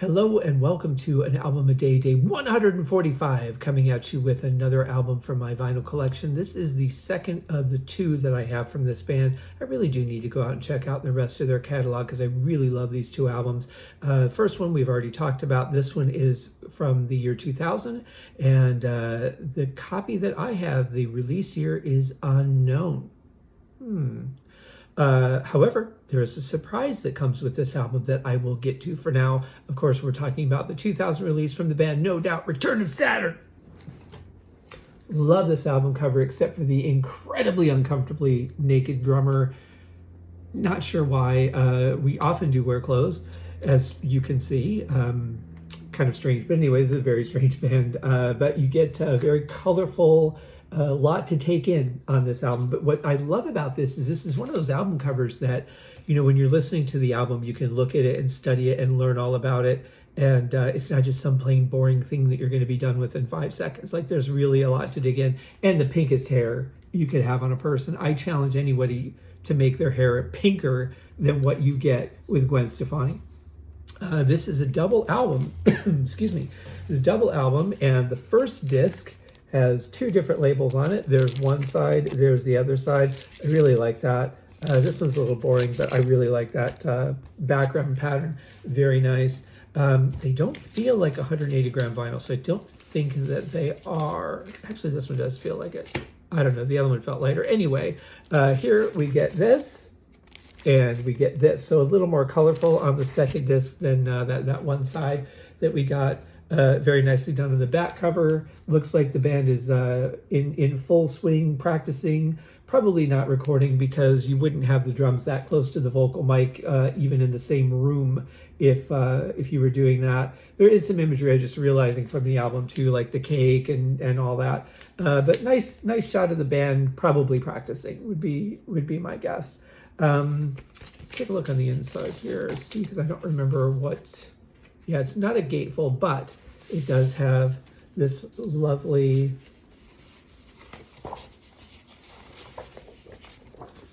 Hello and welcome to an album a day, day 145, coming at you with another album from my vinyl collection. This is the second of the two that I have from this band. I really do need to go out and check out the rest of their catalog because I really love these two albums. First one we've already talked about. This one is from the year 2000, and the copy that I have, the release year is unknown. However, there is a surprise that comes with this album that I will get to. For now, of course, we're talking about the 2000 release from the band, no doubt, Return of Saturn. Love this album cover, except for the incredibly uncomfortably naked drummer. Not sure why. We often do wear clothes, as you can see. Kind of strange, but anyways, it's a very strange band. But you get very colorful, a lot to take in on this album. But what I love about this is one of those album covers that, you know, when you're listening to the album, you can look at it and study it and learn all about it. And it's not just some plain boring thing that you're going to be done with in 5 seconds. Like, there's really a lot to dig in. And the pinkest hair you could have on a person. I challenge anybody to make their hair pinker than what you get with Gwen Stefani. This is a double album. Excuse me. It's a double album, and the first disc has 2 different labels on it. There's one side, there's the other side. I really like that. This one's a little boring, but I really like that background pattern. Very nice. They don't feel like 180 gram vinyl, so I don't think that they are. Actually, this one does feel like it. I don't know, the other one felt lighter. Anyway, here we get this, and we get this. So a little more colorful on the second disc than that one side that we got. Very nicely done on the back cover. Looks like the band is in full swing, practicing, probably not recording, because you wouldn't have the drums that close to the vocal mic, even in the same room, if you were doing that. There is some imagery I'm just realizing from the album too, like the cake and all that. But nice shot of the band probably practicing would be my guess. Let's take a look on the inside here, see, because I don't remember what. Yeah, it's not a gatefold, but it does have this lovely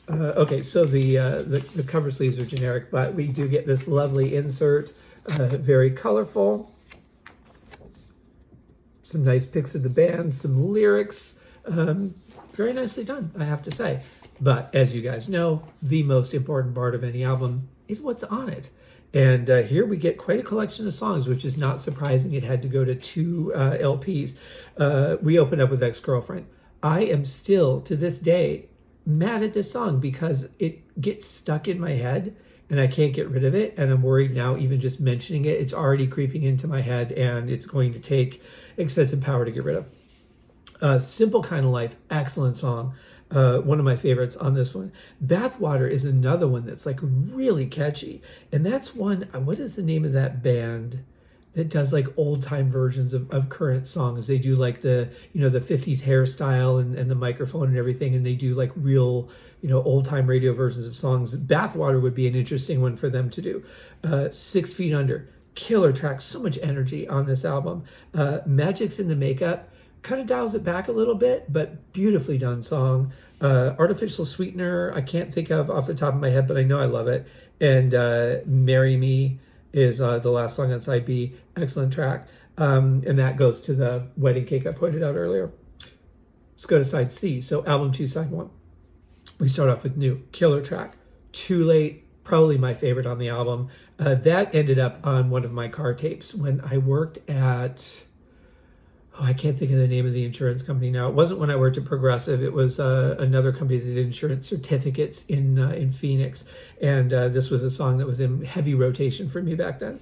okay, so the cover sleeves are generic, but we do get this lovely insert, very colorful. Some nice pics of the band, some lyrics, very nicely done, I have to say. But as you guys know, the most important part of any album is what's on it. And here we get quite a collection of songs, which is not surprising. It had to go to 2 LPs. We opened up with Ex-Girlfriend. I am still, to this day, mad at this song because it gets stuck in my head and I can't get rid of it. And I'm worried now, even just mentioning it, it's already creeping into my head and it's going to take excessive power to get rid of. Simple Kind of Life, excellent song. One of my favorites on this one. Bathwater is another one that's like really catchy. And that's one, what is the name of that band that does like old time versions of current songs? They do like the 50s hairstyle and the microphone and everything. And they do like real, old time radio versions of songs. Bathwater would be an interesting one for them to do. 6 Feet Under, killer track, so much energy on this album. Magic's in the Makeup. Kind of dials it back a little bit, but beautifully done song. Artificial Sweetener, I can't think of off the top of my head, but I know I love it. And Marry Me is the last song on side B. Excellent track. And that goes to the wedding cake I pointed out earlier. Let's go to side C. So album 2, side 1. We start off with New, killer track. Too Late, probably my favorite on the album. That ended up on one of my car tapes when I worked at... I can't think of the name of the insurance company now. It wasn't when I worked at Progressive. It was another company that did insurance certificates in Phoenix. And this was a song that was in heavy rotation for me back then.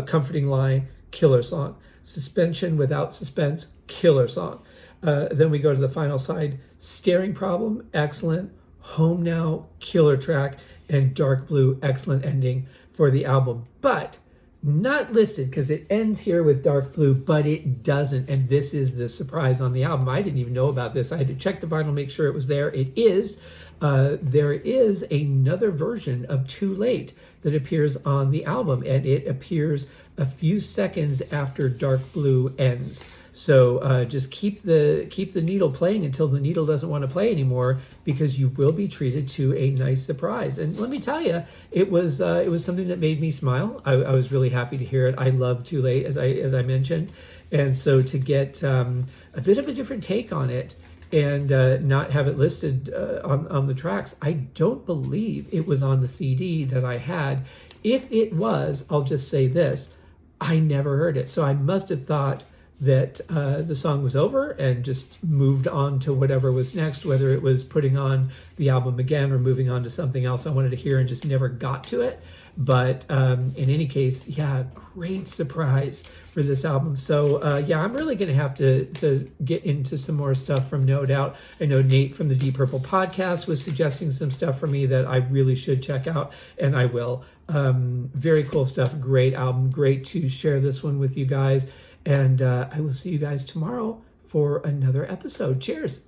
Comforting Lie, killer song. Suspension Without Suspense, killer song. Then we go to the final side. Staring Problem, excellent. Home Now, killer track. And Dark Blue, excellent ending for the album. But not listed because it ends here with Dark Blue, but it doesn't. And this is the surprise on the album. I didn't even know about this. I had to check the vinyl, make sure it was there. It is. there is another version of Too Late that appears on the album, and it appears a few seconds after Dark Blue ends. So just keep the needle playing until the needle doesn't want to play anymore, because you will be treated to a nice surprise. And let me tell you, it was something that made me smile. I was really happy to hear it. I love Too Late, as I mentioned, and so to get a bit of a different take on it and not have it listed on the tracks. I don't believe it was on the CD that I had. If it was, I'll just say this: I never heard it. So I must have thought that the song was over and just moved on to whatever was next, whether it was putting on the album again or moving on to something else I wanted to hear and just never got to it. But in any case, yeah, great surprise for this album. So yeah, I'm really going to have to get into some more stuff from No Doubt. I know Nate from the Deep Purple podcast was suggesting some stuff for me that I really should check out, and I will. Very cool stuff. Great album. Great to share this one with you guys. And I will see you guys tomorrow for another episode. Cheers.